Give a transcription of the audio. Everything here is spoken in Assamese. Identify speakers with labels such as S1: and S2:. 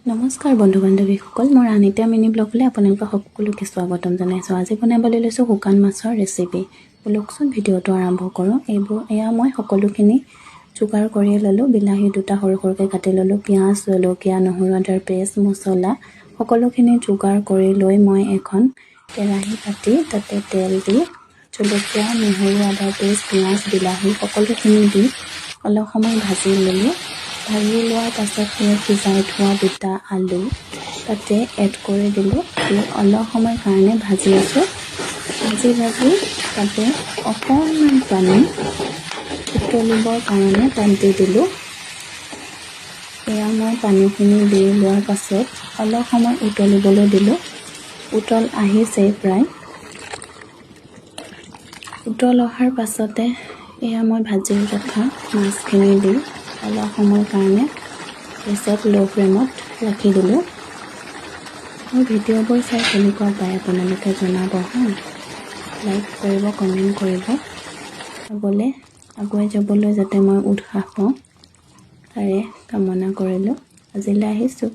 S1: নমস্কাৰ বন্ধু বান্ধৱীসকল, মই আনিতা মিনি ব্লগলৈ আপোনালোকক সকলোকে স্বাগতম জনাইছোঁ। আজি বনাবলৈ লৈছোঁ শুকান মাছৰ ৰেচিপি। বলকচোন ভিডিঅ'টো আৰম্ভ কৰোঁ। এয়া মই সকলোখিনি যোগাৰ কৰি ল'লোঁ। বিলাহী দুটা সৰু সৰুকৈ কাটি ল'লোঁ, পিঁয়াজ, জলকীয়া, নহৰু, আদাৰ পেষ্ট, মছলা সকলোখিনি যোগাৰ কৰি লৈ মই এখন কেৰাহী পাতি তাতে তেল দি জলকীয়া, নহৰু, আদাৰ পেষ্ট, পিঁয়াজ, বিলাহী সকলোখিনি দি অলপ সময় ভাজি ল'লোঁ। ভাজি লোৱাৰ পাছত সিজাই থোৱা দুটা আলু তাতে এড কৰি দিলোঁ। দি অলপ সময় কাৰণে ভাজি আছোঁ। ভাজি তাতে অকণমান পানী উতলিবৰ কাৰণে তাত দি দিলোঁ। এয়া মই পানীখিনি দি লোৱাৰ পাছত অলপ সময় উতলিবলৈ দিলোঁ। উতল আহিছেই প্ৰায়। উতল অহাৰ পাছতে এয়া মই ভাজি ৰখা মাছখিনি দি অলপ সময় কাৰণে গেছত ল' ফ্লেমত ৰাখি দিলোঁ। মোৰ ভিডিঅ'বোৰ চাই কেনেকুৱা পায় আপোনালোকে জনাব হা। লাইক কৰিব, কমেণ্ট কৰিব। আগুৱাই যাবলৈ যাতে মই উৎসাহ পাওঁ তাৰে কামনা কৰিলোঁ। আজিলৈ আহিছোঁ।